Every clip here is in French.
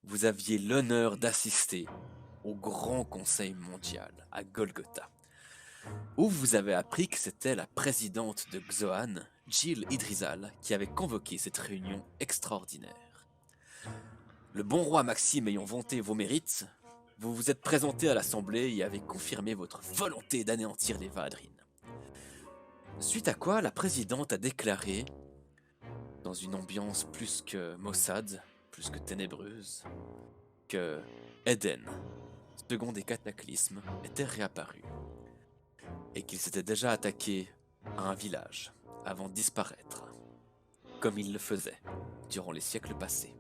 vous aviez l'honneur d'assister au Grand Conseil mondial à Golgotha, où vous avez appris que c'était la présidente de Xoan, Jill Idrizal, qui avait convoqué cette réunion extraordinaire. Le bon roi Maxime ayant vanté vos mérites, vous vous êtes présenté à l'Assemblée et avez confirmé votre volonté d'anéantir les Vaadrines. Suite à quoi, la présidente a déclaré, dans une ambiance plus que maussade, plus que ténébreuse, que Eden, second des cataclysmes, était réapparu, et qu'il s'était déjà attaqué à un village avant de disparaître, comme il le faisait durant les siècles passés.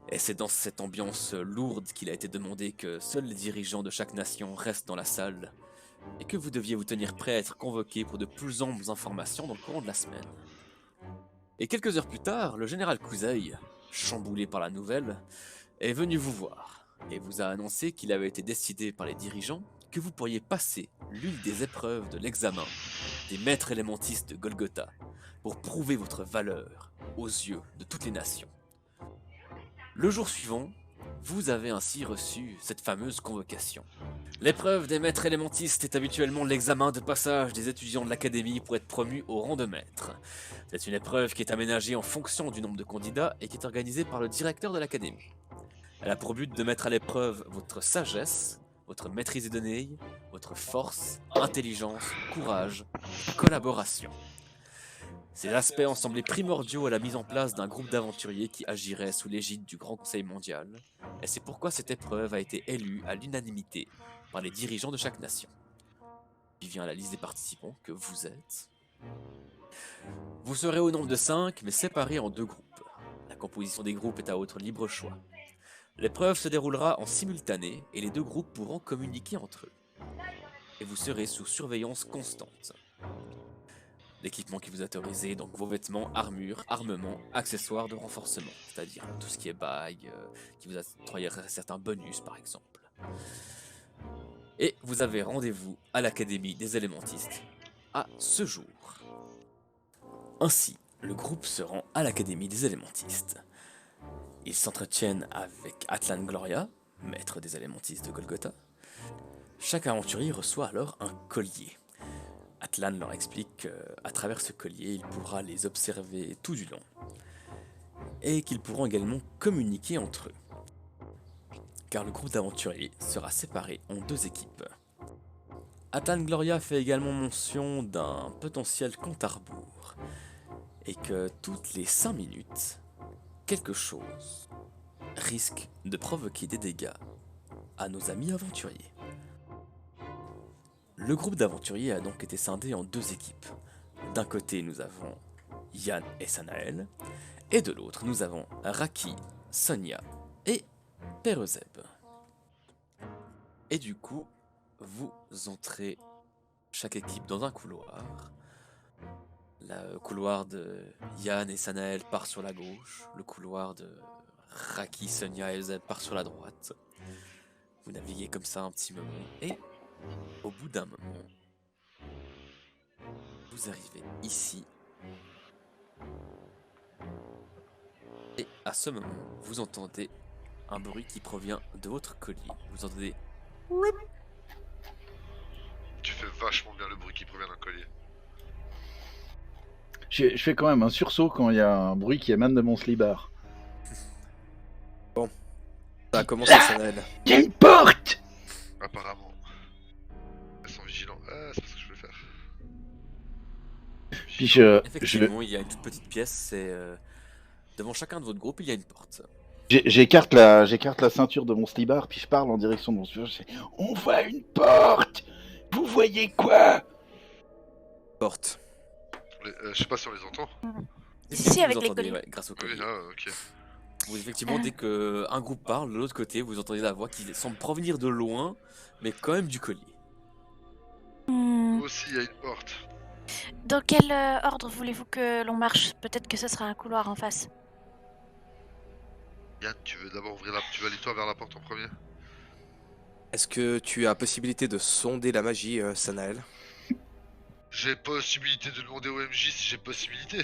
Et c'est dans cette ambiance lourde qu'il a été demandé que seuls les dirigeants de chaque nation restent dans la salle, et que vous deviez vous tenir prêt à être convoqué pour de plus amples informations dans le courant de la semaine. Et quelques heures plus tard, le général Kuzei, chamboulé par la nouvelle, est venu vous voir, et vous a annoncé qu'il avait été décidé par les dirigeants que vous pourriez passer l'une des épreuves de l'examen des maîtres élémentistes de Golgotha pour prouver votre valeur aux yeux de toutes les nations. Le jour suivant, vous avez ainsi reçu cette fameuse convocation. L'épreuve des maîtres élémentistes est habituellement l'examen de passage des étudiants de l'académie pour être promus au rang de maître. C'est une épreuve qui est aménagée en fonction du nombre de candidats et qui est organisée par le directeur de l'académie. Elle a pour but de mettre à l'épreuve votre sagesse, votre maîtrise des données, votre force, intelligence, courage, collaboration. Ces aspects ont semblé primordiaux à la mise en place d'un groupe d'aventuriers qui agirait sous l'égide du Grand Conseil mondial, et c'est pourquoi cette épreuve a été élue à l'unanimité par les dirigeants de chaque nation. Puis vient la liste des participants que vous êtes. Vous serez au nombre de 5, mais séparés en 2 groupes. La composition des groupes est à votre libre choix. L'épreuve se déroulera en simultané et les 2 groupes pourront communiquer entre eux. Et vous serez sous surveillance constante. L'équipement qui vous est autorisé, donc vos vêtements, armures, armements, accessoires de renforcement, c'est-à-dire tout ce qui est bague, qui vous octroyerait certains bonus par exemple. Et vous avez rendez-vous à l'Académie des élémentistes à ce jour. Ainsi, le groupe se rend à l'Académie des élémentistes. Ils s'entretiennent avec Atlan Gloria, maître des élémentistes de Golgotha. Chaque aventurier reçoit alors un collier. Atlan leur explique qu'à travers ce collier, il pourra les observer tout du long. Et qu'ils pourront également communiquer entre eux. Car le groupe d'aventuriers sera séparé en 2 équipes. Atlan Gloria fait également mention d'un potentiel compte à rebours. Et que toutes les 5 minutes, quelque chose risque de provoquer des dégâts à nos amis aventuriers. Le groupe d'aventuriers a donc été scindé en 2 équipes. D'un côté, nous avons Yann et Sanael, et de l'autre, nous avons Raki, Sonia et Perezeb. Et du coup, vous entrez chaque équipe dans un couloir. Le couloir de Yann et Sanael part sur la gauche, le couloir de Raki, Sonia et Perezeb part sur la droite. Vous naviguez comme ça un petit moment, et au bout d'un moment, vous arrivez ici. Et à ce moment, vous entendez un bruit qui provient de votre collier. Vous entendez... Tu fais vachement bien le bruit qui provient d'un collier. Je fais quand même un sursaut quand il y a un bruit qui émane de mon slibard. Ça a commencé, Sanael. Il y a une porte! Apparemment. Elles sont vigilants. Ah, c'est pas ce que je voulais faire. Puis je Effectivement, il y a une toute petite pièce, c'est... devant chacun de votre groupe, il y a une porte. j'écarte la ceinture de mon slibard, puis je parle en direction de mon slibard. Je dis, on voit une porte! Vous voyez quoi? Porte. Je sais pas si on les entend. Si, avec vous les entendez, colliers. ouais, grâce au collier. Oui, ah, ok. Vous, effectivement, dès qu'un groupe parle, de l'autre côté, vous entendez la voix qui semble provenir de loin, mais quand même du collier. Nous aussi, il y a une porte. Dans quel ordre voulez-vous que l'on marche? Peut-être que ce sera un couloir en face. Yann, tu veux d'abord ouvrir la... Tu vas aller toi vers la porte en premier? Est-ce que tu as possibilité de sonder la magie, Sanael? J'ai possibilité de demander au MJ si j'ai possibilité.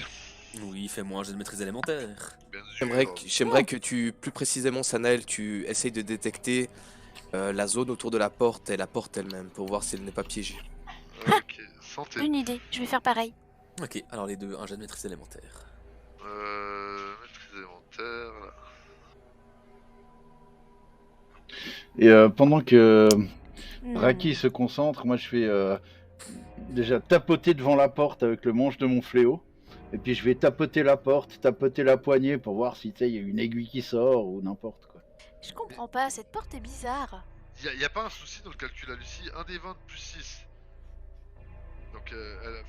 Oui, fais-moi un jet de maîtrise élémentaire. Bien sûr. J'aimerais que tu, plus précisément, Sanael, tu essayes de détecter la zone autour de la porte et la porte elle-même pour voir si elle n'est pas piégée. Ok, santé. Une idée, je vais faire pareil. Ok, alors les deux, un jet de maîtrise élémentaire. Maîtrise élémentaire. Là. Et pendant que Hmm. Raki se concentre, moi je fais déjà tapoter devant la porte avec le manche de mon fléau. Et puis je vais tapoter la porte, tapoter la poignée pour voir si il y a une aiguille qui sort ou n'importe quoi. Je comprends pas, cette porte est bizarre. Y a pas un souci dans le calcul à Lucie, 1 des 20 plus 6. Donc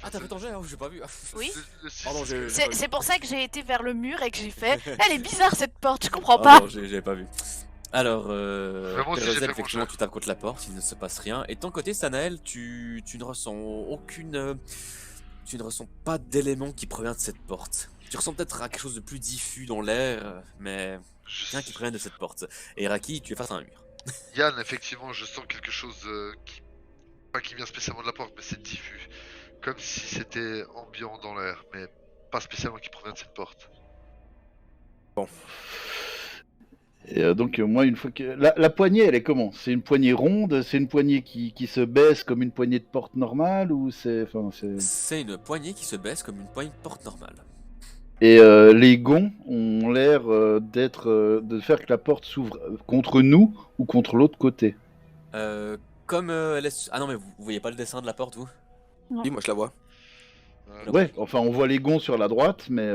Ah, t'as fait ton jet, hein, j'ai pas vu. Oui. Le 6, Pardon, j'ai- C'est pour ça que j'ai été vers le mur et que j'ai fait. Elle est bizarre cette porte, je comprends Ah pas. non, j'avais pas vu. Alors, Vraiment, aussi, j'ai Perezet, fait mon effectivement, jet. tu tapes contre la porte, il ne se passe rien. Et de ton côté, Sanael, tu ne ressens aucune. Tu ne ressens pas d'élément qui provient de cette porte. Tu ressens peut-être quelque chose de plus diffus dans l'air, mais rien qui provient de cette porte. Et Raki, tu es face à un mur. Yann, effectivement, je sens quelque chose qui. Pas qui vient spécialement de la porte, mais c'est diffus. Comme si c'était ambiant dans l'air, mais pas spécialement qui provient de cette porte. Et donc moi une fois que la poignée elle est comment? C'est une poignée ronde, c'est une poignée qui se baisse comme une poignée de porte normale ou c'est. C'est une poignée qui se baisse comme une poignée de porte normale. Et les gonds ont l'air de faire que la porte s'ouvre contre nous ou contre l'autre côté. Comme elle est. Ah non, mais vous voyez pas le dessin de la porte, vous? Oui, moi je la vois. Ouais, enfin on voit les gonds sur la droite, mais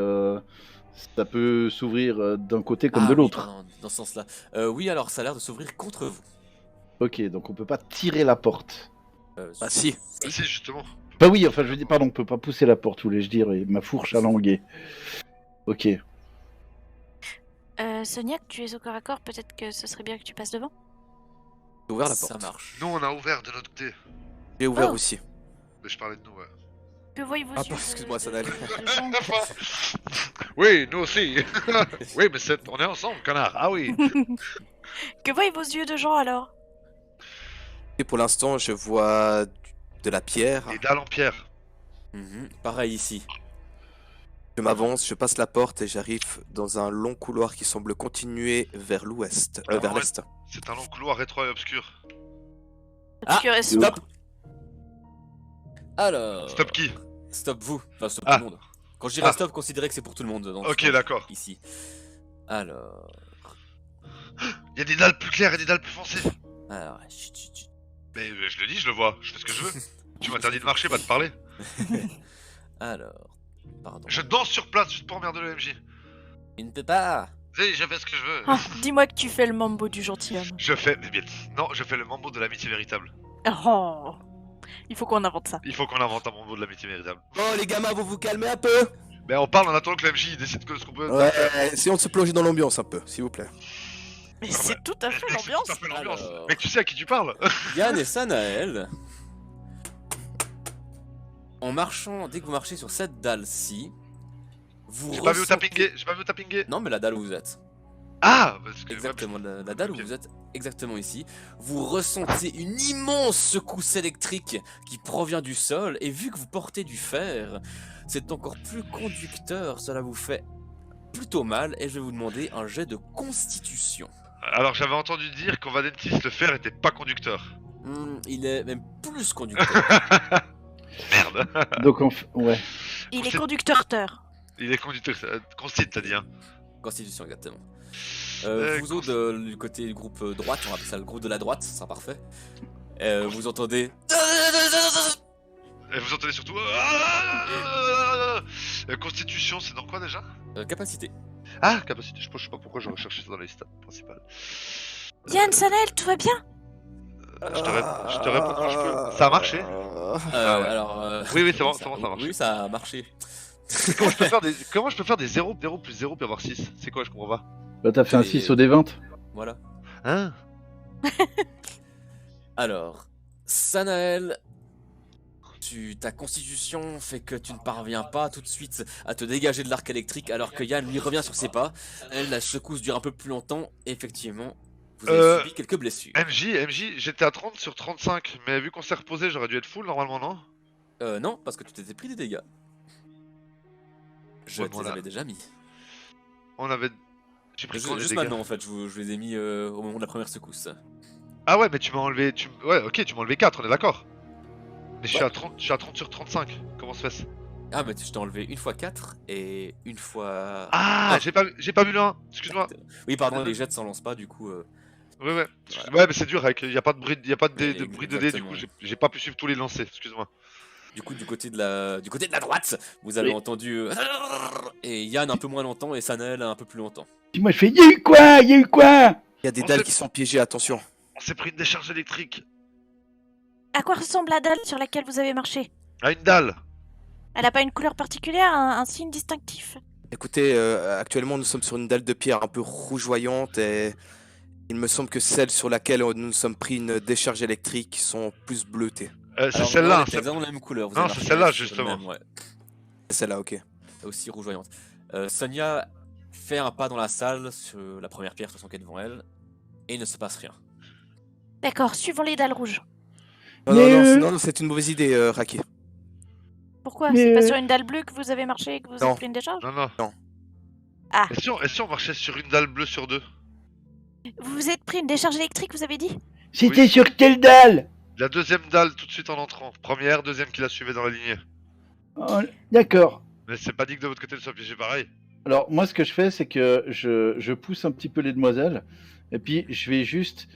ça peut s'ouvrir d'un côté comme Ah de oui, l'autre. dans ce sens-là. Oui, alors ça a l'air de s'ouvrir contre vous. Ok, donc on peut pas tirer la porte. Ah si. Ah si, justement. Bah oui, enfin je veux dire, pardon, on peut pas pousser la porte, voulais-je dire, et ma fourche a langué. Ok. Sonia, tu es au corps à corps, peut-être que ce serait bien que tu passes devant. J'ai ouvert la Ça porte. marche. Nous, on a ouvert de notre côté. J'ai ouvert Oh. aussi. Mais je parlais de nous, ouais. Que voyez-vous Ah, yeux excuse-moi, de- Sanael. de gens Oui, nous aussi. Oui, mais on est ensemble, connard. Ah oui. Que voyez vos yeux de gens alors? Et pour l'instant, je vois de la pierre. Des dalles en pierre. Pareil ici. Je m'avance, je passe la porte et j'arrive dans un long couloir qui semble continuer vers l'ouest, vers ouais. l'est. C'est un long couloir rétro et obscur. Obscur et sombre. Stop. Alors. Stop qui? Stop vous. Enfin, stop Ah. tout le monde. Quand je dirais Ah. stop, considérez que c'est pour tout le monde. Ok, d'accord. Ici. Alors. Il y a des dalles plus claires et des dalles plus foncées. Alors. Chut, chut, chut. Mais je le dis, je le vois. Je fais ce que je veux. Tu m'interdis de marcher, pas de parler. Alors. Pardon. Je danse sur place juste pour emmerder le MJ. Il ne peut pas. Si, je fais ce que je veux. Ah, dis-moi que tu fais le mambo du gentilhomme. Je fais. Mais bien. Non, je fais le mambo de l'amitié véritable. Oh, il faut qu'on invente ça. Il faut qu'on invente un mambo de l'amitié véritable. Oh les gamins, vous vous calmez un peu? Mais on parle en attendant que le MJ décide ce qu'on peut. Ouais, essayons de se plonger dans l'ambiance un peu, s'il vous plaît. Mais c'est tout à fait Mec, c'est l'ambiance. tout à fait l'ambiance. Alors. Mec, tu sais à qui tu parles? Yann et Sanael. En marchant, dès que vous marchez sur cette dalle-ci, vous J'ai pas vu où t'as ressentez- pingé. J'ai pas vu où t'as pingé. Non, mais la dalle où vous êtes. Ah parce que, Exactement, la dalle Ok. où vous êtes, exactement ici. Vous ressentez une immense secousse électrique qui provient du sol, et vu que vous portez du fer, c'est encore plus conducteur, cela vous fait plutôt mal, et je vais vous demander un jet de constitution. Alors j'avais entendu dire qu'en Vadentis, le fer était pas conducteur. Il est même plus conducteur. Merde. Donc ouais. Il est C'est- conducteur-teur. Il est conducteur. Constit, t'as dit, hein. Constitution, exactement. Euh, Vous autres, du côté du groupe droite, on appelle ça le groupe de la droite, ça sera parfait. Vous entendez... Et vous entendez surtout. Constitution, c'est dans quoi déjà? capacité. Ah, capacité. Je sais pas pourquoi j'aurais cherché ça dans les stats principales. Yann, Sanael, tout va bien? Je te réponds quand je peux. Ça a marché? Ah ouais. Alors... Oui, oui, c'est bon, ça a marché. Oui, ça a marché. Comment je peux faire des 0 plus 0 puis avoir 6? C'est quoi, je comprends pas. Bah t'as fait un Et- 6 au D20. Voilà. Hein? Alors, Sanael, ta constitution fait que tu ne parviens pas tout de suite à te dégager de l'arc électrique, alors que Yann lui revient sur ses pas. Elle, la secousse dure un peu plus longtemps. Et effectivement, vous avez subi quelques blessures. MJ, j'étais à 30 sur 35, mais vu qu'on s'est reposé, j'aurais dû être full normalement, non? Non, parce que tu t'étais pris des dégâts. Je Ouais, te les avais déjà mis. On avait. J'ai pris quand les Juste dégâts? maintenant en fait, je les ai mis au moment de la première secousse. Ah ouais, mais tu m'as enlevé. Ouais, ok, tu m'as enlevé 4, on est d'accord. Mais je suis Ouais. à 30, je suis à 30 sur 35. Comment se fait-ce? Ah mais je t'ai enlevé une fois 4 et une fois... Ah, Ah. j'ai pas vu le 1, excuse-moi. Oui pardon, les jets s'en lancent pas du coup... Ouais, ouais. Voilà. Ouais, mais c'est dur, avec. Y a pas de bruit, y a pas de, Ouais, de bruit de dés, du coup, exactement. j'ai pas pu suivre tous les lancers, excuse-moi. Du coup, du côté de la droite, vous avez Oui. entendu... et Yann un peu moins longtemps et Sanel un peu plus longtemps. Puis moi je fais y'a eu quoi? Y'a eu quoi? Il y a des On dalles sait- qui sont piégées, attention. On s'est pris une décharge électrique. À quoi ressemble la dalle sur laquelle vous avez marché? À une dalle. Elle a pas une couleur particulière, un signe distinctif? Écoutez, actuellement nous sommes sur une dalle de pierre un peu rougeoyante et il me semble que celle sur laquelle nous nous sommes pris une décharge électrique sont plus bleutées. C'est Alors, celle-là. non, hein, c'est exactement la même couleur. Vous Non, avez c'est marqué celle-là, sur le justement. même, ouais. C'est celle-là, ok. Aussi rougeoyante. Sonia fait un pas dans la salle sur la première pierre sur son quai devant elle et il ne se passe rien. D'accord, suivons les dalles rouges. Non, Mais, non, c'est une mauvaise idée, Raki. Pourquoi? Mais, C'est pas sur une dalle bleue que vous avez marché et que vous Non. avez pris une décharge? Non, non. Non. Ah, Et si on marchait sur une dalle bleue sur 2? vous vous êtes pris une décharge électrique, vous avez dit? C'était Oui. sur quelle dalle? La deuxième dalle tout de suite en entrant. Première, deuxième qui la suivait dans la lignée. Oh, d'accord. Mais c'est pas dit que de votre côté le soit piégé pareil. Alors moi ce que je fais c'est que je pousse un petit peu les demoiselles et puis je vais juste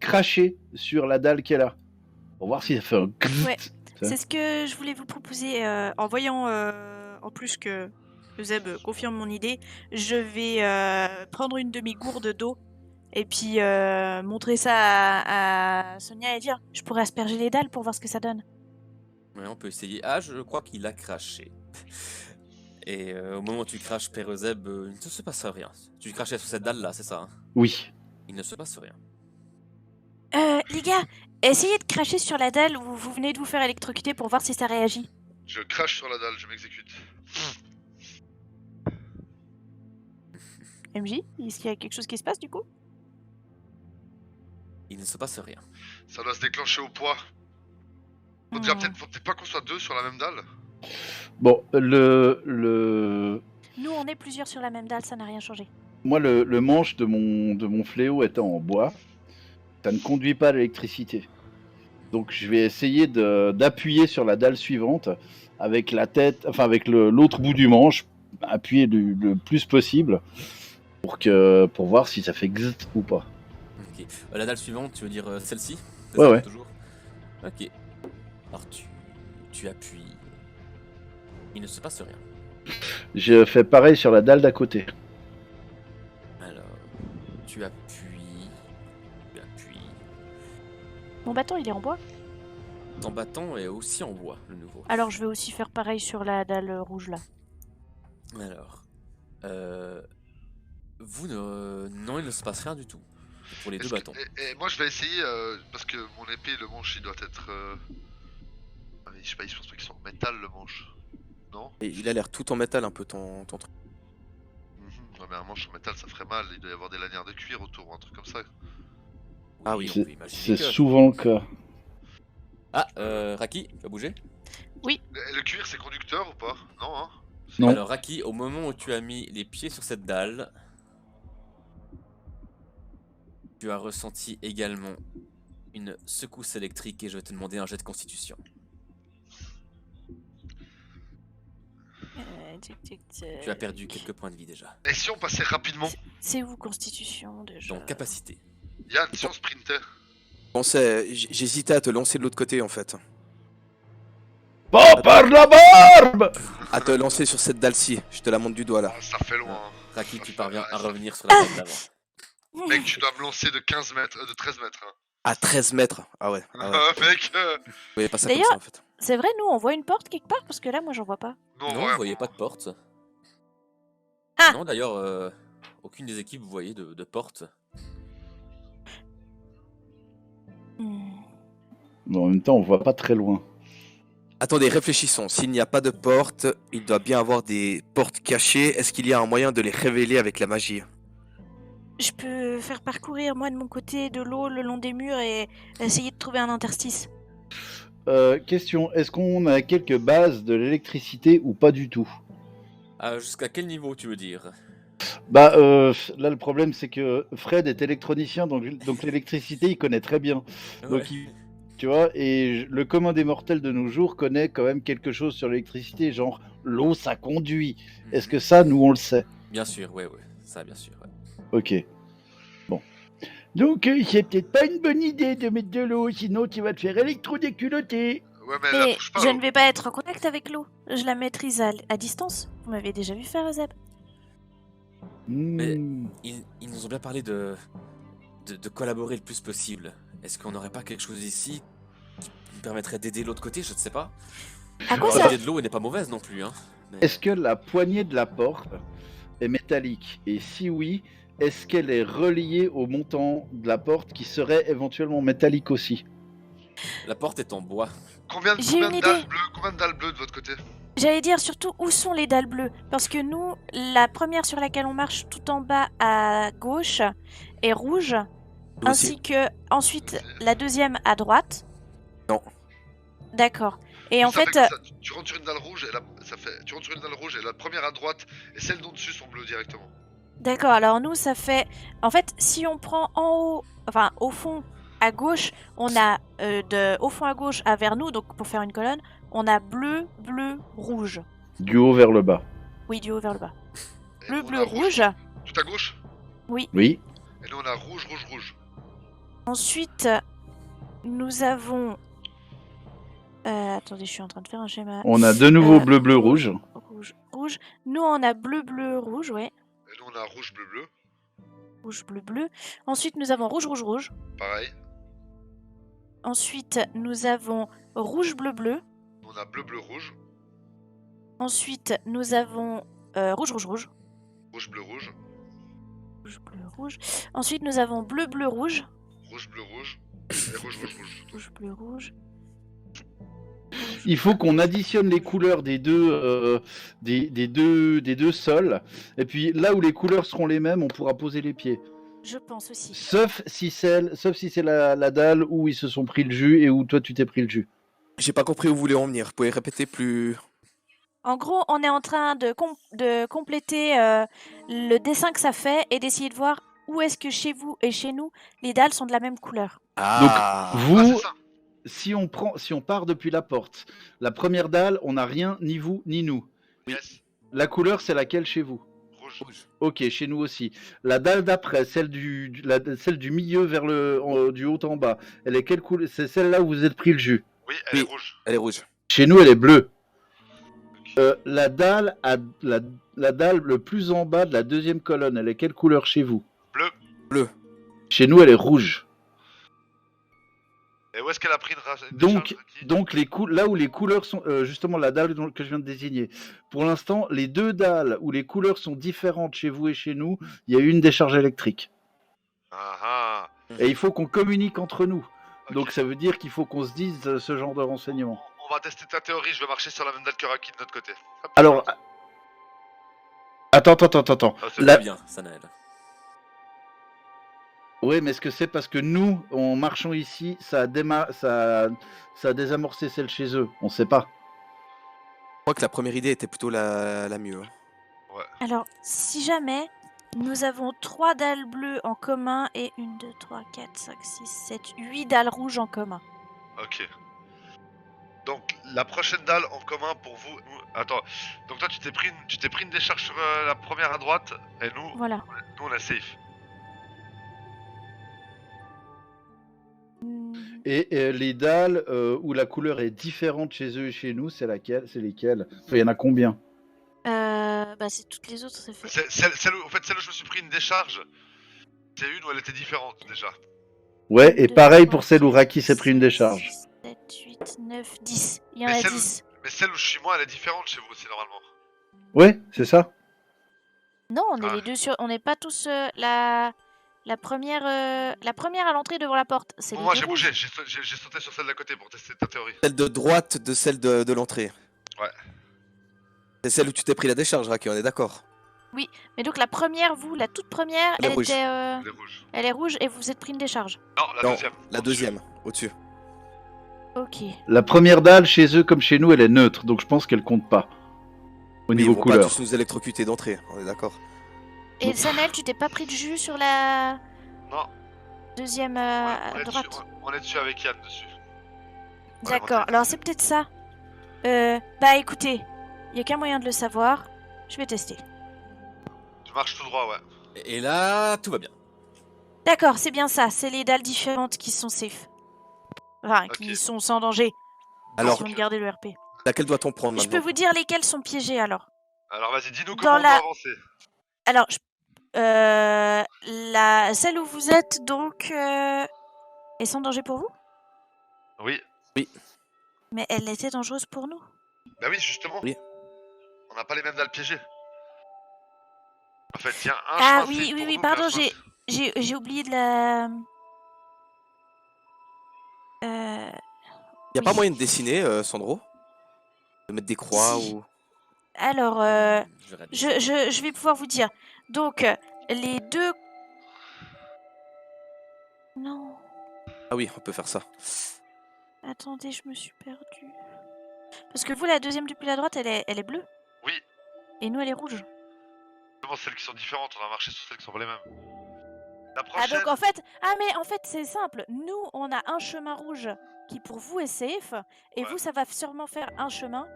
cracher sur la dalle qu'elle a pour voir si ça fait un Ouais. Ça. C'est ce que je voulais vous proposer. En voyant en plus que Zeb confirme mon idée, je vais prendre une demi-gourde d'eau et puis montrer ça à Sonia et dire je pourrais asperger les dalles pour voir ce que ça donne. Ouais, on peut essayer. Ah, je crois qu'il a craché. Et au moment où tu craches, Père Zeb, il ne se passe rien. Tu crachais sur cette dalle-là, c'est ça, hein? Oui. Il ne se passe rien. Les gars, essayez de cracher sur la dalle où vous venez de vous faire électrocuter pour voir si ça réagit. Je crache sur la dalle, je m'exécute. MJ, est-ce qu'il y a quelque chose qui se passe du coup? Il ne se passe rien. Ça doit se déclencher au poids. Faut peut-être pas qu'on soit 2 sur la même dalle. Bon le Nous, on est plusieurs sur la même dalle, ça n'a rien changé. moi le manche de mon fléau étant en bois, ça ne conduit pas à l'électricité. Donc je vais essayer d'appuyer sur la dalle suivante avec la tête, enfin avec l'autre bout du manche, appuyer le plus possible pour voir si ça fait gzt ou pas. Ok. La dalle suivante, tu veux dire celle-ci? C'est Ouais, ça, ouais. Toujours. Ok. Alors tu appuies. Il ne se passe rien. Je fais pareil sur la dalle d'à côté. Alors, tu appuies. Tu appuies. Mon bâton, il est en bois. Ton bâton est aussi en bois, le nouveau. Alors je vais aussi faire pareil sur la dalle rouge là. Alors, vous ne... Non, il ne se passe rien du tout. Pour les deux Est-ce que- bâtons. et moi je vais essayer, parce que mon épée, le manche, il doit être... ah, mais je sais pas, je pense pas qu'ils sont en métal le manche. Non? Et il a l'air tout en métal un peu ton truc. Non mais un manche en métal ça ferait mal, il doit y avoir des lanières de cuir autour ou un truc comme ça. Ah oui, on C'est peut imaginer c'est que... souvent le cas. Ah, Raki, tu as bougé? Le cuir c'est conducteur ou pas? Non hein? Non. Alors Raki, au moment où tu as mis les pieds sur cette dalle, tu as ressenti également une secousse électrique et je vais te demander un jet de constitution. Tu as perdu quelques points de vie déjà. Et si on passait rapidement? C'est où constitution déjà? Donc capacité. Yann, si on sprintait? J'hésitais à te lancer de l'autre côté en fait. Pas par la barbe! À te lancer sur cette dalle-ci. Je te la montre du doigt là. Ah, ça fait loin. hein. Raki, Ça tu fait- parviens à ça- revenir sur la table d'avant. Mec, tu dois me lancer de 15 mètres, de 13 mètres. Hein. À 13 mètres. Ah ouais. Ah ouais. Mec, Vous voyez pas ça comme D'ailleurs- ça en fait. C'est vrai, nous on voit une porte quelque part parce que là moi j'en vois pas. non, Non, ouais, vous voyez pas de porte. Ah. Non, d'ailleurs, aucune des équipes vous voyez de porte. Mais en même temps, on voit pas très loin. Attendez, réfléchissons. S'il n'y a pas de porte, il doit bien avoir des portes cachées. Est-ce qu'il y a un moyen de les révéler avec la magie? Je peux faire parcourir moi de mon côté de l'eau le long des murs et essayer de trouver un interstice. Question, est-ce qu'on a quelques bases de l'électricité ou pas du tout? Jusqu'à quel niveau tu veux dire? Bah, là, le problème, c'est que Fred est électronicien, donc l'électricité, il connaît très bien. Ouais. Donc, tu vois, et le commun des mortels de nos jours connaît quand même quelque chose sur l'électricité, genre l'eau, ça conduit. Est-ce que ça, nous, on le sait? Bien sûr, ouais, ça bien sûr. Ouais. Ok. Bon. Donc, c'est peut-être pas une bonne idée de mettre de l'eau, sinon tu vas te faire électrodéculoter. Ouais, mais la Mais touche pas. je l'eau. ne vais pas être en contact avec l'eau. Je la maîtrise à distance. Vous m'avez déjà vu faire, Zeb. Mais- Hmm. Ils nous ont bien parlé de collaborer le plus possible. Est-ce qu'on n'aurait pas quelque chose ici qui nous permettrait d'aider l'autre côté? Je ne sais pas. À quoi La ça idée de l'eau elle n'est pas mauvaise non plus. Hein. Mais- Est-ce que la poignée de la porte est métallique? Et si oui, est-ce qu'elle est reliée au montant de la porte qui serait éventuellement métallique aussi? La porte est en bois. Combien J'ai une de dalles idée. bleues Combien de dalles bleues de votre côté? J'allais dire surtout où sont les dalles bleues. Parce que nous, la première sur laquelle on marche tout en bas à gauche est rouge. Nous aussi. Ainsi que ensuite la deuxième à droite. Non. D'accord. Et en Ça fait, comme ça, tu rentres sur une dalle rouge et tu rentres sur une dalle rouge et la première à droite et celles d'en dessus sont bleues directement. d'accord. Alors nous, ça fait. En fait, si on prend en haut, enfin au fond à gauche, on a au fond à gauche à vers nous, donc pour faire une colonne, on a bleu, bleu, rouge. Du haut vers le bas. Oui, du haut vers le bas. Et Bleu, nous, on bleu, a rouge. Tout à gauche. Oui. Et nous on a rouge, rouge, rouge. Ensuite, nous avons. Attendez, je suis en train de faire un schéma. On a de nouveau bleu, bleu, rouge. rouge. Rouge, rouge. Nous, on a bleu, bleu, rouge, ouais. Et nous on a rouge, bleu, bleu. Rouge, bleu, bleu. Ensuite, nous avons rouge, rouge, rouge. Pareil. Ensuite, nous avons rouge, bleu, bleu. Nous on a bleu, bleu, rouge. Ensuite, nous avons rouge, rouge, rouge. Rouge, bleu, rouge. Rouge, bleu, rouge. Ensuite, nous avons bleu, bleu, rouge. Rouge, bleu, rouge. Et rouge, rouge, rouge. Rouge, bleu, rouge. Il faut qu'on additionne les couleurs des deux sols. Et puis là où les couleurs seront les mêmes, on pourra poser les pieds. Je pense aussi. Sauf si c'est la dalle où ils se sont pris le jus et où toi tu t'es pris le jus. J'ai pas compris où vous voulez en venir. Vous pouvez répéter plus. En gros, on est en train de compléter le dessin que ça fait et d'essayer de voir où est-ce que chez vous et chez nous, les dalles sont de la même couleur. Ah. Vous, Ah, c'est ça. si on part depuis la porte, la première dalle, on n'a rien, ni vous, ni nous. Yes. La couleur, c'est laquelle chez vous? Rouge. Ok, chez nous aussi. La dalle d'après, celle du milieu vers du haut en bas, elle est quelle couleur? C'est celle-là où vous êtes pris le jus. Oui, elle Oui. est rouge. Elle est rouge. Chez nous, elle est bleue. La dalle le plus en bas de la deuxième colonne, elle est quelle couleur chez vous? Bleu. Bleu. Chez nous, elle est rouge. Et où est-ce qu'elle a pris une Donc, décharge, Ricky donc là où les couleurs sont, justement la dalle que je viens de désigner. Pour l'instant, les deux dalles où les couleurs sont différentes chez vous et chez nous, il y a eu une décharge électrique. Ah ah. Et il faut qu'on communique entre nous. Ok. Donc ça veut dire qu'il faut qu'on se dise ce genre de renseignements. On va tester ta théorie, je vais marcher sur la même dalle que Raki de notre côté. Hop. Alors, attends. Ah, c'est La- Très bien, Sanael. Oui, mais est-ce que c'est parce que nous, en marchant ici, ça a désamorcé celle chez eux? On sait pas. Je crois que la première idée était plutôt la mieux. hein. Alors, si jamais nous avons 3 dalles bleues en commun et 1, 2, 3, 4, 5, 6, 7, 8 dalles rouges en commun. Ok. Donc la prochaine dalle en commun pour vous. Attends. Donc toi tu t'es pris une décharge sur la première à droite et nous Voilà. on est safe. Hmm, Et les dalles où la couleur est différente chez eux et chez nous, c'est lesquelles? Enfin, il y en a combien? bah c'est toutes les autres, ça fait. Celle où je me suis pris une décharge, c'est une où elle était différente déjà. Ouais, et 2, pareil 3, pour celle où 4, Raki s'est pris une décharge. 7, 8, 9, 10. Il y en Mais a celle- 10. Mais celle où je suis moi elle est différente chez vous aussi normalement. Ouais, c'est ça. Non, on est Ah. les deux sur. On n'est pas tous la première à l'entrée devant la porte. C'est Bon, les moi deux j'ai rouges. bougé, j'ai sauté sur celle d'à côté pour tester ta théorie. Celle de droite de celle de l'entrée. Ouais. C'est celle où tu t'es pris la décharge, Raki, on est d'accord. Mais donc la première, vous, la toute première, Elle est rouge. Elle est rouge. elle est rouge et vous vous êtes pris une décharge. Non, la Non, deuxième. la Au-dessus. deuxième, au-dessus. Ok. La première dalle chez eux comme chez nous, elle est neutre, donc je pense qu'elle compte pas. Au Oui, ils niveau vont pas couleur. tous nous électrocuter d'entrée, on est d'accord. Et Sanel, tu t'es pas pris de jus sur la Non, deuxième on est droite? dessus, on est dessus avec Yann dessus. On est D'accord, monté alors dessus. c'est peut-être ça. Bah écoutez, il y a qu'un moyen de le savoir. Je vais tester. Tu marches tout droit, ouais. Et là, tout va bien. D'accord, c'est bien ça. C'est les dalles différentes qui sont safe. Enfin, qui Ok. sont sans danger. Alors, Si on gardait le RP. laquelle doit-on prendre Je peux maintenant? vous dire lesquelles sont piégées alors. Alors vas-y, dis-nous Dans comment on doit la- avancer. Alors, celle où vous êtes donc est sans danger pour vous? Oui. Mais elle était dangereuse pour nous. Bah oui, justement. Oui. On n'a pas les mêmes dalles piégées. En fait, il y a un Ah chemin oui, safe oui, pour oui, nous, pardon, puis un chemin j'ai oublié de la. Y a pas Oui. moyen de dessiner, Sandro? De mettre des croix Si. ou... Alors, Je vais regarder. je vais pouvoir vous dire. Donc, les deux. Non. Ah oui, on peut faire ça. Attendez, je me suis perdue. Parce que vous, la deuxième depuis la droite, elle est bleue. Oui. Et nous, elle est rouge. Justement, celles qui sont différentes, on a marché sur celles qui sont pas les mêmes. La Ah, prochaine. donc en fait. Ah, mais en fait, c'est simple. Nous, on a un chemin rouge qui pour vous est safe. Et Ouais. vous, ça va sûrement faire un chemin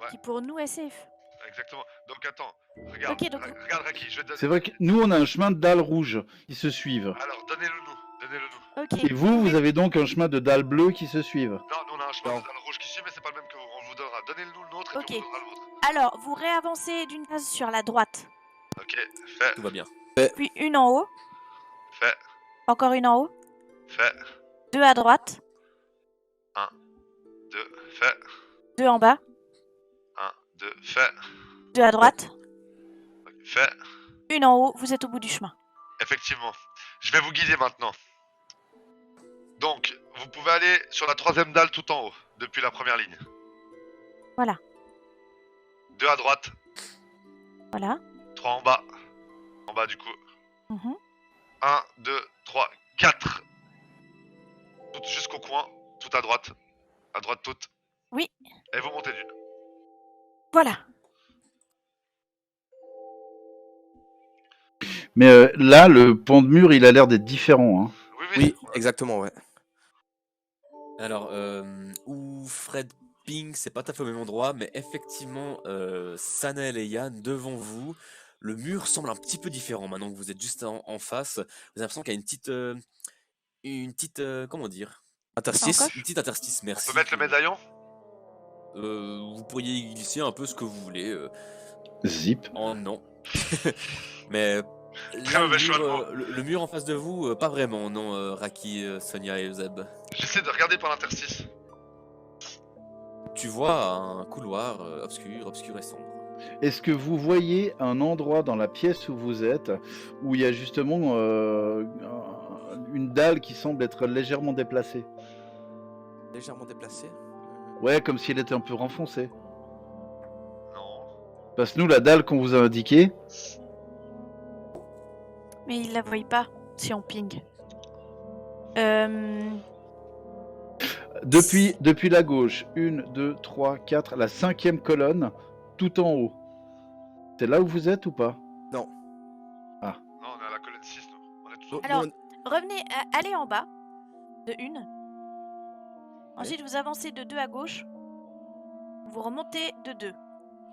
Ouais. qui pour nous est safe. Exactement. Donc attends, regarde. Ok, donc- Regarde Raki, je vais te C'est vrai que nous, on a un chemin de dalles rouges qui se suivent. Alors, donnez-le nous. Donnez-le nous. Ok. Et vous, vous avez donc un chemin de dalles bleues qui se suivent. Non, nous on a un chemin Non. de dalle rouge qui suit, mais c'est pas le même que vous. On vous donnera. Donnez-nous le nôtre et Ok. puis on vous donnera le vôtre. Alors, vous réavancez d'une case sur la droite. Ok, fait, Tout va bien. Puis une en haut. fait, Encore une en haut. fait. Deux à droite. 2, fait. Deux en bas. 1, 2, fait. Deux à droite. Fait. Une en haut. Vous êtes au bout du chemin. Effectivement. Je vais vous guider maintenant. Donc, vous pouvez aller sur la troisième dalle tout en haut, depuis la première ligne. Voilà. 2 à droite, Voilà. 3 en bas. En bas du coup. Mhm. 1, 2, 3, 4. Toutes jusqu'au coin, tout à droite. À droite toute. Oui. Et vous montez d'une. Voilà. Mais là, le pan de mur, il a l'air d'être différent. Hein. Oui, exactement, ouais. Alors, où Fred Ping, c'est pas tout à fait au même endroit, mais effectivement, Sanel et Yann, devant vous, le mur semble un petit peu différent maintenant que vous êtes juste en face. Vous avez l'impression qu'il y a une petite, comment dire? Interstice. Encoche. Une petite interstice, On merci. peut mettre le médaillon? Vous pourriez y glisser un peu ce que vous voulez. Zip. Oh non. Mais Très là, mauvais choix de mots. le mur en face de vous, pas vraiment, non, Raki, Sonia et Zeb. J'essaie de regarder par l'interstice. Tu vois un couloir obscur et sombre. Est-ce que vous voyez un endroit dans la pièce où vous êtes où il y a justement une dalle qui semble être légèrement déplacée? Légèrement déplacé. Ouais, comme si elle était un peu renfoncée. Non. Parce que nous, la dalle qu'on vous a indiquée, Mais il la voit pas si on ping. depuis la gauche, 1, 2, 3, 4, la 5e colonne, tout en haut. C'est là où vous êtes ou pas? Non, on est à la colonne 6, nous. On est tous en Alors- Nous, Revenez, allez en bas. De une. Ensuite, vous avancez de 2 à gauche. Vous remontez de 2.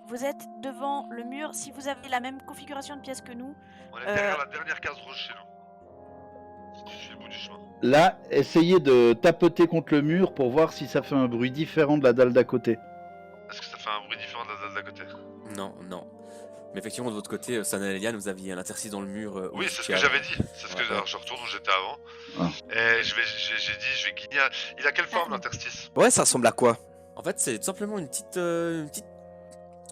Vous êtes devant le mur. Si vous avez la même configuration de pièce que nous, On est derrière la dernière case rouge chez nous. Si tu suis le bout du chemin. Là, essayez de tapoter contre le mur pour voir si ça fait un bruit différent de la dalle d'à côté. Est-ce que ça fait un bruit différent de la dalle d'à côté? Non, non. Mais effectivement, de votre côté, Sanel et Yann, vous aviez un interstice dans le mur. Oui, où c'est ce tu que as- j'avais dit. C'est ce que Ouais. alors, je retourne où j'étais avant. Ah. Et j'ai dit, je vais guigner. Il a quelle forme Ah. l'interstice? Ouais, ça ressemble à quoi? En fait, c'est tout simplement une petite.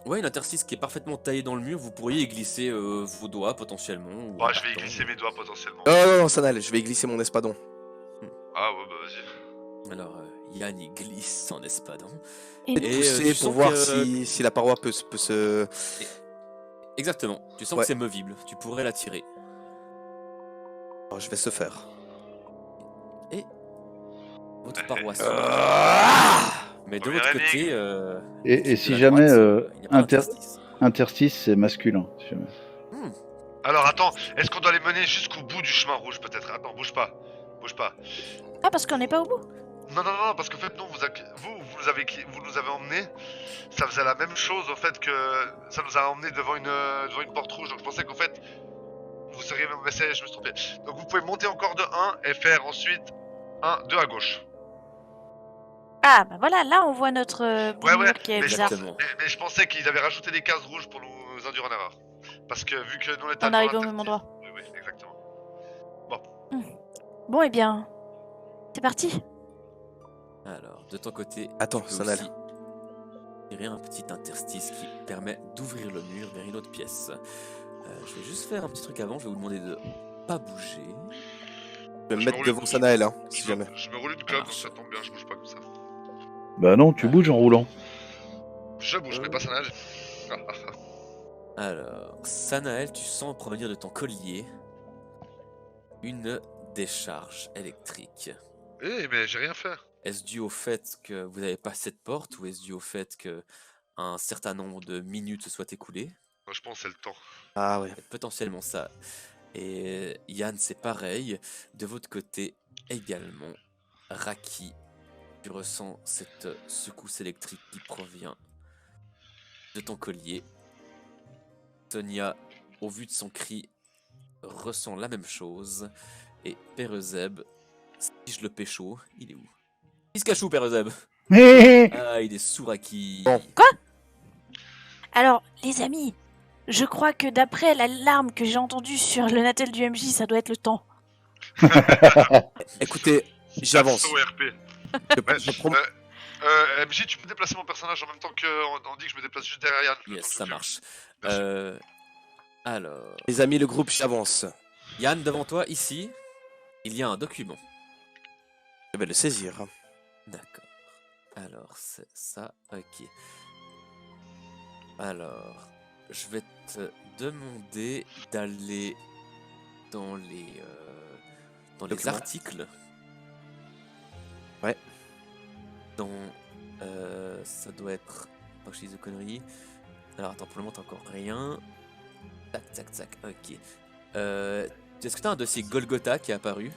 Ouais, une interstice qui est parfaitement taillée dans le mur. Vous pourriez y glisser vos doigts potentiellement. Ou Ouais, un je vais y bâton. glisser mes doigts potentiellement. Non, Sanal, je vais y glisser mon espadon. Ah ouais, bah vas-y. Alors, Yann y glisse son espadon. Et Et, Pousser tu pour sens voir que- si la paroi peut se... Exactement. Tu sens Ouais. que c'est movible. Tu pourrais la tirer. Oh, je vais se faire. Votre paroi s'ouvre. Ah Mais de Première votre énigme. côté. Et de si la jamais droite, il n'y a pas inter- d'interstice. Interstice, c'est masculin. si jamais. Alors attends, est-ce qu'on doit les mener jusqu'au bout du chemin rouge peut-être? Attends, bouge pas. Bouge pas. Ah, parce qu'on n'est pas au bout. Non, parce qu'en fait, non, vous nous avez emmenés. Ça faisait la même chose au fait que ça nous a emmenés devant une porte rouge. Donc je pensais qu'en fait, vous seriez. Mais je me suis trompé. Donc vous pouvez monter encore de 1 et faire ensuite 2 à gauche. Ah, bah voilà, là on voit notre bout de Ouais, mur qui est mais bizarre. Exactement. Mais je pensais qu'ils avaient rajouté des cases rouges pour nous induire en erreur. Parce que vu que nous on était On arrive au même endroit. Oui, exactement. Bon, eh bien, c'est parti. Alors, de ton côté, Attends, tu peux Sanal. aussi tirer un petit interstice qui permet d'ouvrir le mur vers une autre pièce. Je vais juste faire un petit truc avant, je vais vous demander de pas bouger. Je vais me Je mettre me devant roule- Sanael, hein, si Je jamais. me roule une clope, marche. ça tombe bien, je bouge pas comme ça. Bah non, tu Ah. bouges en roulant. Je bouge, mais pas ça nage. Alors, Sanael, tu sens provenir de ton collier une décharge électrique. Eh, mais j'ai rien fait. Est-ce dû au fait que vous n'avez pas cette porte ou est-ce dû au fait que un certain nombre de minutes se soient écoulées? Moi, je pense que c'est le temps. Ah ouais. Et potentiellement ça. Et Yann, c'est pareil. De votre côté également, Raki, tu ressens cette secousse électrique qui provient de ton collier. Sonia, au vu de son cri, ressent la même chose. Et Perezeb, si je le pécho, il est où? Il se cache où, Perezeb? Ah, il est sous Raki. Bon. Alors, les amis, je crois que d'après l'alarme que j'ai entendue sur le Natel du MJ, ça doit être le temps. Écoutez, j'avance. Au RP. Je- je prends- MJ, tu peux déplacer mon personnage en même temps qu'on dit que je me déplace juste derrière Yann. le temps Yes, que je ça filme. marche. Merci. Alors, Les amis, le groupe, j'avance. Yann, devant toi, ici, il y a un document. Je vais le saisir. D'accord. Alors, c'est ça, ok. Alors, je vais te demander d'aller dans les Documents. articles. Ouais. Dans, ça doit être, pas que je dise de conneries. Alors attends, pour le moment t'as encore rien. Tac, ok. Est-ce que t'as un dossier Golgotha qui est apparu?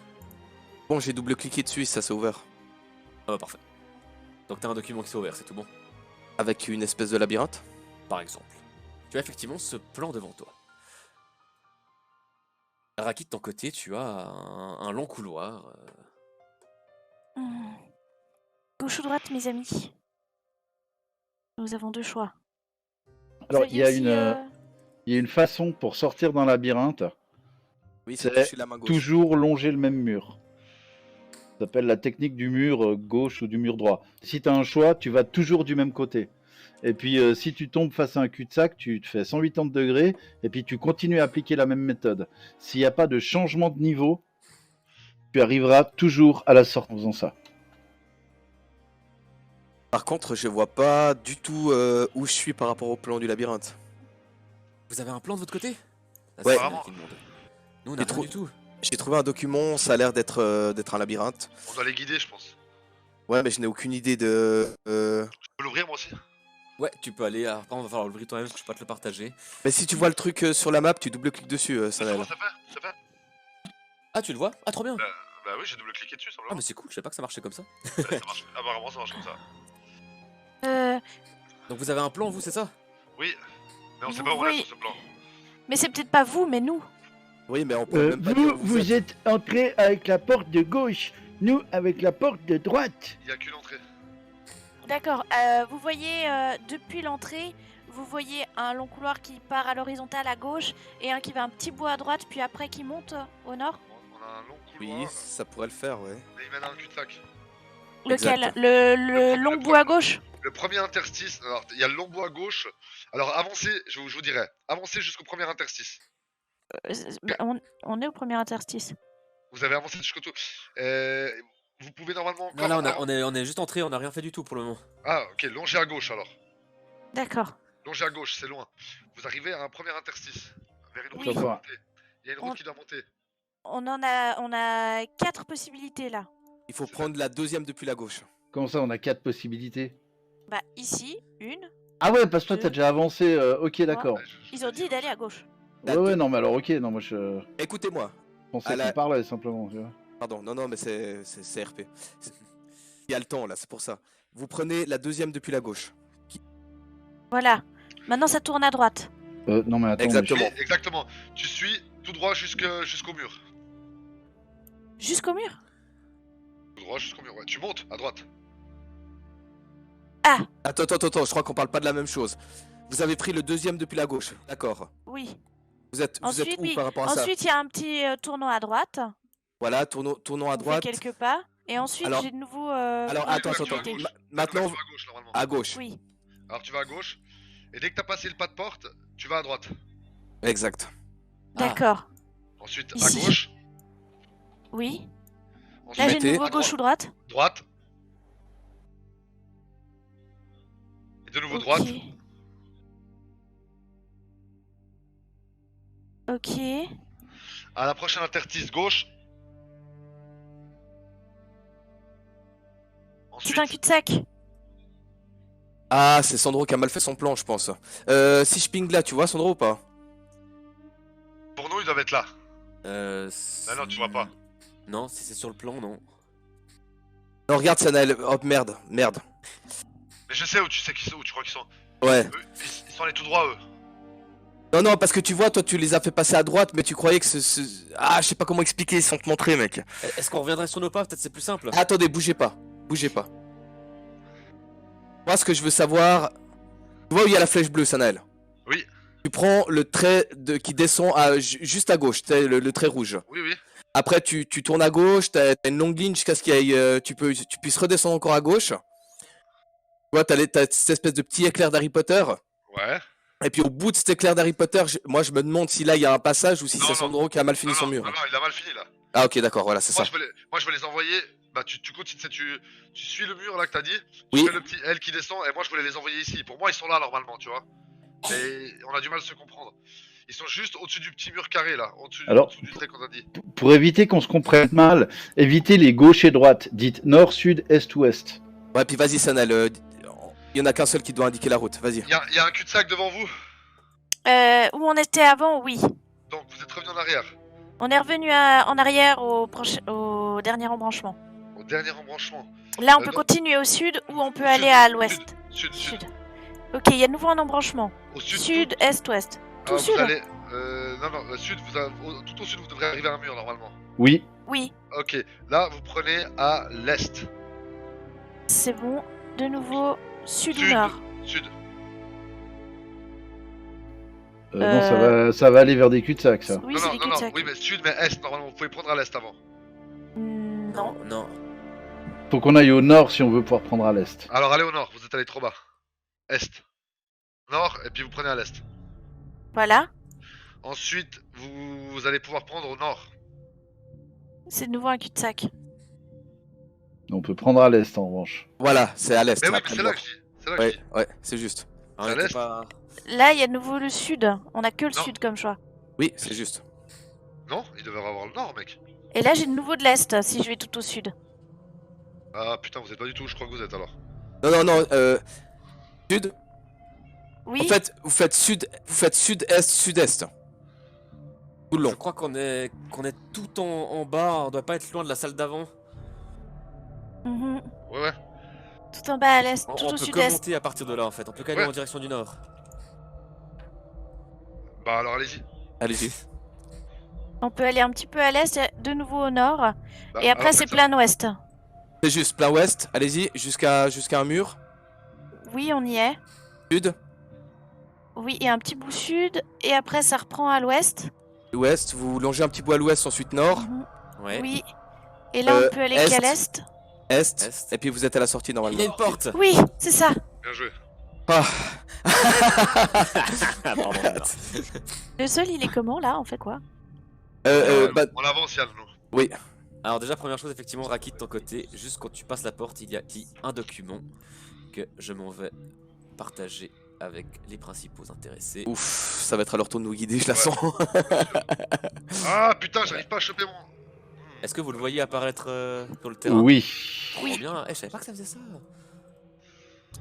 Bon, j'ai double-cliqué dessus et ça s'est ouvert. Ah, parfait. Donc t'as un document qui s'est ouvert, c'est tout bon. Avec une espèce de labyrinthe. Par exemple. Tu as effectivement ce plan devant toi. Raki, de ton côté, tu as un long couloir. Gauche ou droite, mes amis? Nous avons deux choix. Alors, Vous il y a aviez aussi, une façon pour sortir d'un labyrinthe, Oui, c'est c'est toucher la main gauche. toujours longer le même mur. Ça s'appelle la technique du mur gauche ou du mur droit. Si tu as un choix, tu vas toujours du même côté. Et puis, si tu tombes face à un cul-de-sac, tu te fais 180 degrés et puis tu continues à appliquer la même méthode. S'il n'y a pas de changement de niveau, tu arriveras toujours à la sortie en faisant ça. Par contre, je vois pas du tout où je suis par rapport au plan du labyrinthe. Vous avez un plan de votre côté? Ah, Ouais. c'est Yann qui demande. Nous, on n'a Et rien trop- du tout. J'ai trouvé un document, ça a l'air d'être un labyrinthe. On doit les guider, je pense. Ouais, mais je n'ai aucune idée de... Je peux l'ouvrir moi aussi. Ouais, tu peux aller. Alors, par contre, on va falloir l'ouvrir toi-même parce que je peux pas te le partager. Mais si tu vois le truc sur la map, tu double-cliques dessus, C'est Sanel. bon, c'est fait. Ah, tu le vois? Ah, trop bien. Bah oui, j'ai double-cliqué dessus, Ah, simplement. mais c'est cool, je savais pas que ça marchait comme ça. Ouais, ça marche. Apparemment, ça marche comme ça. Donc, vous avez un plan, vous, c'est ça? Oui, mais on sait pas où on est Oui. sur ce plan. Mais c'est peut-être pas vous, mais nous. Oui, mais on peut même pas dire où vous êtes entré avec la porte de gauche, nous avec la porte de droite. Il y a qu'une entrée. D'accord. Vous voyez, depuis l'entrée, vous voyez un long couloir qui part à l'horizontale à gauche et un qui va un petit bout à droite, puis après qui monte au nord. On a un long couloir, Oui, ça pourrait le faire, ouais. et il mène à un cul-de-sac. Lequel? Exact. Le long bout à gauche? Le premier interstice, alors il y a le long bout à gauche. Alors avancez, je vous dirai, avancez jusqu'au premier interstice. On est au premier interstice. Vous avez avancé jusqu'au tout. Vous pouvez normalement Non, encore. là, on est juste entré, on a rien fait du tout pour le moment. Ah, ok, longez à gauche alors. D'accord. Longez à gauche, c'est loin. Vous arrivez à un premier interstice. Vers une route Oui. qui doit monter. Il y a une route On- qui doit monter. On a 4 possibilités là. Il faut prendre la deuxième depuis la gauche. Comment ça, on a 4 possibilités? Bah ici, une. Ah ouais, parce que toi, t'as déjà avancé. Ok, d'accord. Ouais, Ils ont dit d'aller à gauche. Ouais, non, mais alors, ok, non, moi je Écoutez-moi. pensais À la- qu'on parlait simplement, tu vois. Pardon, non, mais c'est RP. Il y a le temps là, c'est pour ça. Vous prenez la deuxième depuis la gauche. Voilà. Maintenant, ça tourne à droite. Non, mais attends, Exactement. Oui, exactement. Tu suis tout droit jusqu'au mur. Jusqu'au mur. Tout droit jusqu'au mur, ouais. Tu montes à droite. Attends, je crois qu'on parle pas de la même chose. Vous avez pris le deuxième depuis la gauche, d'accord. Oui. Vous êtes Ensuite, où oui. par rapport à ça? Ensuite, il y a un petit tournant à droite. Voilà, tournons à On fait droite. quelques pas. Et ensuite, Alors- j'ai de nouveau. Alors, Ouais, attends, là, tu vas à attends. gauche. Maintenant, Là, tu vas à gauche, normalement. à gauche. Oui. Alors, tu vas à gauche. Et dès que t'as passé le pas de porte, tu vas à droite. Exact. D'accord. Ensuite, à Ici. gauche. Oui. Ensuite, Là, j'ai de mettez- nouveau à gauche ou droite. droite. Et de nouveau Ok. droite. Ok. À la prochaine interstice, gauche. C'est un Ensuite, cul-de-sac. Ah, c'est Sandro qui a mal fait son plan, je pense. Si je ping là, tu vois Sandro ou pas? pour nous, ils doivent être là. Si- non, tu vois pas. Non, si c'est sur le plan, non. Non, regarde Sanael. Oh merde. Mais je sais où tu sais qu'ils sont, où tu crois qu'ils sont. Ouais. Eux, ils sont allés tout droit, eux. Non, parce que tu vois, toi, tu les as fait passer à droite, mais tu croyais que Ah, je sais pas comment expliquer sans te montrer, mec. Est-ce qu'on reviendrait sur nos pas? Peut-être c'est plus simple. Attendez, bougez pas. Moi, ce que je veux savoir... Tu vois où il y a la flèche bleue, Sanael? Oui. Tu prends le trait qui descend juste à gauche, le trait rouge. Oui, oui. Après, tu tournes à gauche, t'as une longue ligne jusqu'à ce qu'il y ait, tu puisses redescendre encore à gauche. Tu vois, t'as cette espèce de petit éclair d'Harry Potter. Ouais. Et puis au bout de cet éclair d'Harry Potter, moi je me demande si là il y a un passage ou si Non, c'est non. Sandro qui a mal fini Non, son non, mur. non, il a mal fini, là. Ah ok, d'accord, voilà, c'est ça. Moi, je vais les envoyer. Bah, tu continues, tu suis le mur là que t'as dit. Tu Oui. fais le petit L qui descend. Et moi, je voulais les envoyer ici. Pour moi, ils sont là normalement, tu vois. Et on a du mal à se comprendre. Ils sont juste au-dessus du petit mur carré là. Alors- Au-dessus du trait qu'on a dit. Pour éviter qu'on se comprenne mal, évitez les gauches et droites. Dites nord, sud, est, ouest. Ouais, puis vas-y Sanel, il y en a qu'un seul qui doit indiquer la route, vas-y. Il y a un cul-de-sac devant vous. Où on était avant, oui. Donc, vous êtes revenu en arrière. On est revenu en arrière au dernier embranchement. Au dernier embranchement. Là, on peut non. continuer au sud ou on peut Sud, aller à l'ouest. Sud. Sud. Ok, il y a de nouveau un embranchement. Au sud. Sud, est, ouest. Tout Ah, sud. vous allez. Non, sud, tout au sud, vous devrez arriver à un mur normalement. Oui. Oui, Ok, là, vous prenez à l'est. c'est bon. De nouveau, sud ou Sud. nord. Sud. Non, ça va aller vers des cul-de-sac, ça. Oui, c'est des cul-de-sac. oui, mais sud, mais est, normalement, vous pouvez prendre à l'est avant. Non. Non. Faut qu'on aille au nord si on veut pouvoir prendre à l'est. Alors, allez au nord, vous êtes allé trop bas. Est. Nord, et puis vous prenez à l'est. Voilà. Ensuite, vous allez pouvoir prendre au nord. C'est de nouveau un cul-de-sac. On peut prendre à l'est en revanche. Voilà, c'est à l'est. Mais oui, mais après c'est le là nord. que je dis. C'est là que je dis. Ouais, c'est juste. On À était l'est. pas... Là, il y a de nouveau le sud. On a que le Non. sud comme choix. Oui, c'est juste. Non, il devrait avoir le nord, mec. Et là, j'ai de nouveau de l'est si je vais tout au sud. Ah putain, vous êtes pas du tout où je crois que vous êtes alors. Non, sud. Oui. En fait, vous faites sud-est, sud-est. Tout le Je long. crois qu'on est tout en bas, on doit pas être loin de la salle d'avant. Mhm. Ouais. Tout en bas à l'est, On tout au peut que sud-est. monter à partir de là en fait, on peut qu'aller Ouais. en direction du nord. Bah alors allez-y. Allez-y. On peut aller un petit peu à l'est, de nouveau au nord. Bah, Et après, alors, c'est faites ça. plein ouest. C'est juste, plein ouest, allez-y, jusqu'à un mur. Oui, on y est. Sud, Oui, et un petit bout sud. Et après, ça reprend à l'ouest. ouest, vous longez un petit bout à l'ouest, ensuite nord, Mhm. Ouais. Oui. Et là, on peut aller est. qu'à l'est. est, Est. et puis vous êtes à la sortie Il normalement. y a une porte. Oui, c'est ça. Bien joué. Ah. Pardon, merde. Le sol, il est comment là? On fait quoi? Bah, On avance, Yann, nous. oui, Alors déjà première chose effectivement Raki de ton côté, juste quand tu passes la porte il y a un document que je m'en vais partager avec les principaux intéressés. ouf, ça va être à leur tour de nous guider, je la Ouais. sens. Ah putain, j'arrive pas à choper mon. Est-ce que vous le voyez apparaître sur le terrain? Oui. Trop bien. Je savais pas que ça faisait ça.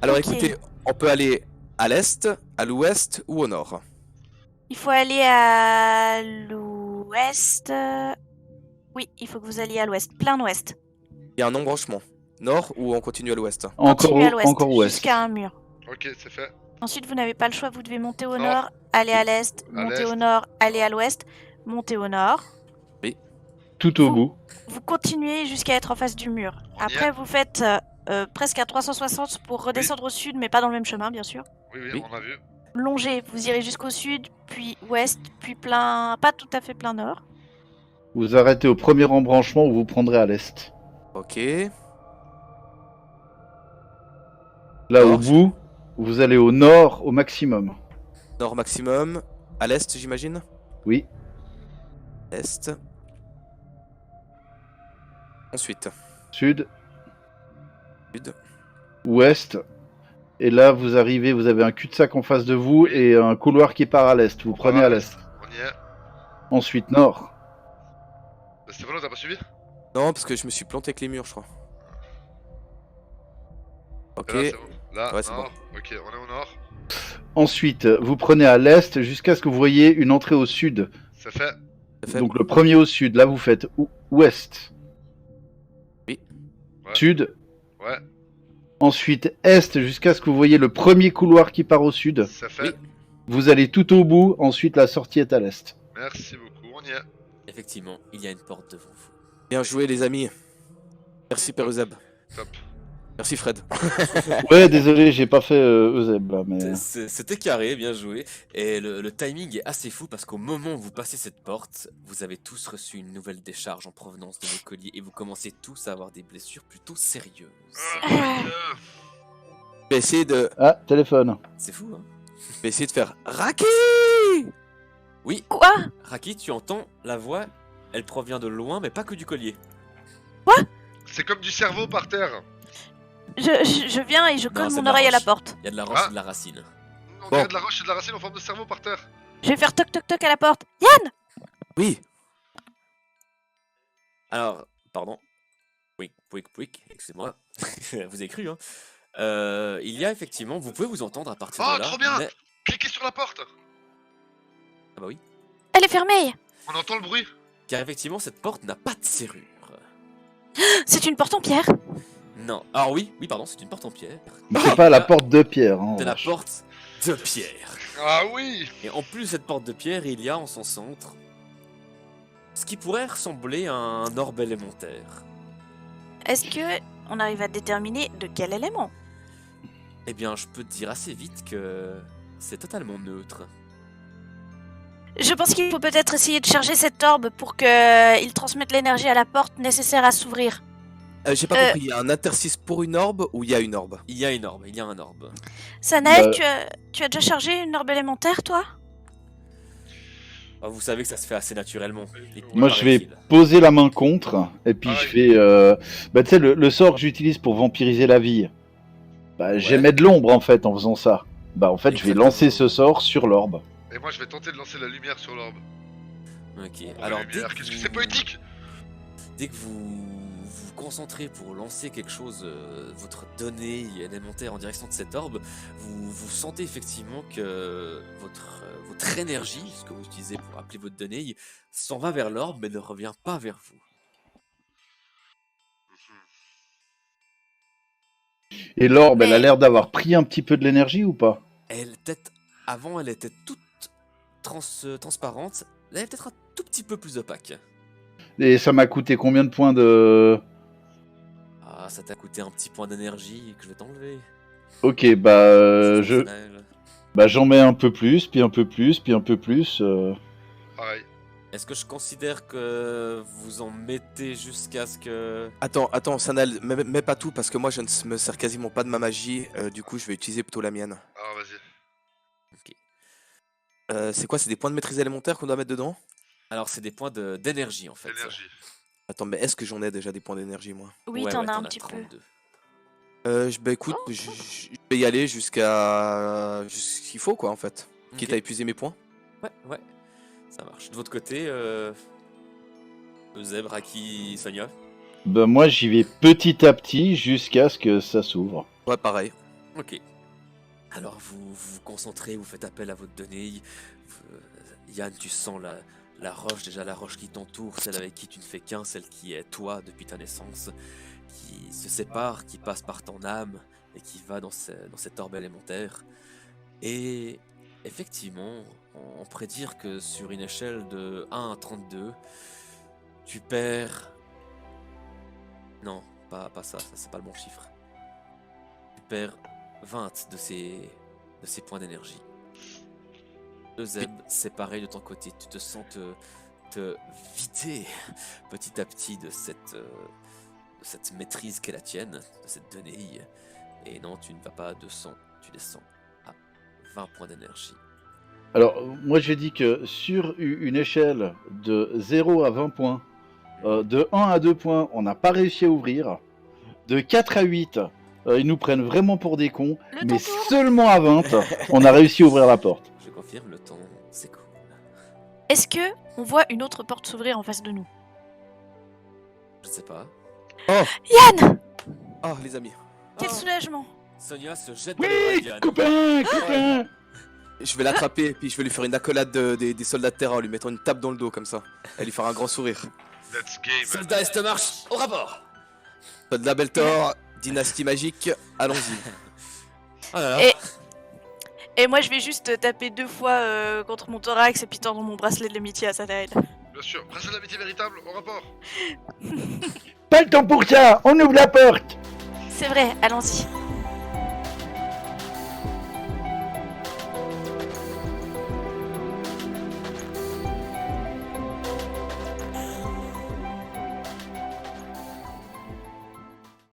Alors Ok. écoutez, on peut aller À l'est, à l'ouest ou au nord? Il faut aller à l'ouest. Oui, il faut que vous alliez à l'ouest. Plein ouest. Il y a un embranchement. Nord ou on continue à l'ouest? Continuez à l'ouest, Encore ouest. jusqu'à un mur. Ok, c'est fait. Ensuite, vous n'avez pas le choix, vous devez monter au Nord. nord, aller à l'est, À monter au l'est. nord, aller à l'ouest, monter au nord. Tout au Vous- bout. Vous continuez jusqu'à être en face du mur. On y Après, est. vous faites presque à 360 pour redescendre au sud, mais pas dans le même chemin, bien sûr. Oui, Oui. on a vu. Longez, vous irez jusqu'au sud, puis ouest, puis plein, pas tout à fait plein nord. Vous arrêtez au premier embranchement où vous prendrez à l'est. Ok. Là, Nord, au bout, vous allez au nord au maximum. Nord maximum. À l'est, j'imagine? Oui. Est. Ensuite, Sud, sud. ouest. Et là, vous arrivez, vous avez un cul-de-sac en face de vous et un couloir qui part à l'est. Vous prenez à l'est. On y est. Ensuite, nord. Stéphano, t'as pas suivi? Non, parce que je me suis planté avec les murs, je crois. Ok. Là, c'est bon. Là, Ouais, c'est nord. Ok, on est au nord. Ensuite, vous prenez à l'est jusqu'à ce que vous voyez une entrée au sud. C'est fait. C'est fait. Donc le premier au sud. Là, vous faites ouest. Oui. Ouais. Sud. Ouais, Ensuite, est jusqu'à ce que vous voyez le premier couloir qui part au sud. c'est fait. Oui. Vous allez tout au bout. Ensuite, la sortie est à l'est. Merci beaucoup, on y est. Effectivement, il y a une porte devant vous. Bien joué, les amis. Merci, Père Euseb. Top. Merci, Fred. Ouais, désolé, j'ai pas fait Euseb là, mais. C'était carré, bien joué. Et le timing est assez fou parce qu'au moment où vous passez cette porte, vous avez tous reçu une nouvelle décharge en provenance de vos colliers et vous commencez tous à avoir des blessures plutôt sérieuses. Je vais essayer de, Ah, téléphone. C'est fou, hein? je vais essayer de faire Raki. Oui, Quoi? Raki, tu entends la voix, elle provient de loin, mais pas que du collier. C'est comme du cerveau par terre. Je viens et je Non, colle c'est mon de la oreille à la roche. porte. Il y a de la roche Ah. et de la racine. On Bon. dirait de la roche et de la racine en forme de cerveau par terre. Je vais faire toc toc toc à la porte. Yann! Oui. Alors, pardon. Pouic, excusez-moi. Vous avez cru, hein? Il y a effectivement, vous pouvez vous entendre à partir Oh, de là. trop bien! mais- Cliquez sur la porte. Ah bah oui. Elle est fermée! On entend le bruit. Car effectivement, cette porte n'a pas de serrure. C'est une porte en pierre! Non. Alors oui, pardon, c'est une porte en pierre. Mais c'est pas la porte de pierre. Hein, C'est la vache. porte de pierre. Ah oui! Et en plus de cette porte de pierre, il y a en son centre ce qui pourrait ressembler à un orbe élémentaire. Est-ce que on arrive à déterminer de quel élément? Eh bien, je peux te dire assez vite que c'est totalement neutre. Je pense qu'il faut peut-être essayer de charger cet orbe pour qu'il transmette l'énergie à la porte nécessaire à s'ouvrir. J'ai pas compris, il y a un interstice pour une orbe ou il y a une orbe? Il y a une orbe, il y a un orbe. Sanael, Bah- tu as déjà chargé une orbe élémentaire, toi? Ah, vous savez que ça se fait assez naturellement. Moi, je vais paraît-il. poser la main contre, et puis Ah je oui. vais. Bah, tu sais, le sort que j'utilise pour vampiriser la vie. Bah, j'émets de l'ombre en fait en faisant ça. Bah, en fait, je vais Exactement. lancer ce sort sur l'orbe. Et moi je vais tenter de lancer la lumière sur l'orbe. Ok, Oh, alors la lumière, qu'est-ce que c'est poétique! Dès que vous vous concentrez pour lancer quelque chose, votre donnée élémentaire en direction de cet orbe, vous sentez effectivement que votre énergie, ce que vous utilisez pour appeler votre donnée, s'en va vers l'orbe mais ne revient pas vers vous. Et l'orbe, elle a Mais- l'air d'avoir pris un petit peu de l'énergie ou pas? Avant, elle était toute transparente. Là, elle est peut-être un tout petit peu plus opaque. Et ça m'a coûté combien de points de. Ah, ça t'a coûté un petit point d'énergie que je vais t'enlever. Ok, bah, C'est personnel. j'en mets un peu plus, puis un peu plus, puis un peu plus. Pareil. Est-ce que je considère que vous en mettez jusqu'à ce que... Attends, Sanal, mets pas tout parce que moi je ne me sers quasiment pas de ma magie, du coup je vais utiliser plutôt la mienne. Alors vas-y. C'est quoi, c'est des points de maîtrise élémentaire qu'on doit mettre dedans? Alors, c'est des points d'énergie, en fait. Énergie. Attends, mais est-ce que j'en ai déjà des points d'énergie moi? Oui, Ouais, t'en ouais, as t'en un as petit peu. 32. Bah écoute, je vais y aller jusqu'à ce qu'il faut quoi en fait. Quitte Ok. à épuiser mes points. Ouais, ça marche. De votre côté, Zeb, Raki, Sonia. Bah, moi, j'y vais petit à petit jusqu'à ce que ça s'ouvre. Ouais, pareil. Ok. Alors vous vous concentrez, vous faites appel à votre données. Yann, tu sens la roche, déjà la roche qui t'entoure, celle avec qui tu ne fais qu'un, celle qui est toi depuis ta naissance, qui se sépare, qui passe par ton âme et qui va dans cet orbe élémentaire. Et effectivement, on pourrait dire que sur une échelle de 1 à 32, tu perds... Non, pas ça c'est pas le bon chiffre. Tu perds 20 de ces points d'énergie. Zeb, c'est pareil de ton côté, tu te sens te vider petit à petit de cette maîtrise qu'est la tienne, de cette donnée. Et non, tu ne vas pas à 200, tu descends à 20 points d'énergie. Alors, moi j'ai dit que sur une échelle de 0 à 20 points, de 1 à 2 points, on n'a pas réussi à ouvrir. De 4 à 8, ils nous prennent vraiment pour des cons. Le Mais temps tourne. seulement à 20, on a réussi à ouvrir la porte. Je confirme, le temps, c'est cool. Est-ce que on voit une autre porte s'ouvrir en face de nous? Je sais pas. Yann! Oh, les amis. Quel Oh, soulagement! Sonia se jette dans les bras Oui, de Yann. copain. Je vais l'attraper et puis je vais lui faire une accolade des soldats de terrain en lui mettant une tape dans le dos comme ça. Et lui faire un grand sourire. Let's game. Soldat Est-Marche, au rapport. Soldat Beltor, dynastie magique, allons-y. Oh là là. Et moi je vais juste taper 2 fois contre mon thorax et puis tendre mon bracelet de l'amitié à Sadael. Bien sûr, bracelet d'amitié véritable, au rapport. Pas le temps pour ça, on ouvre la porte. C'est vrai, allons-y.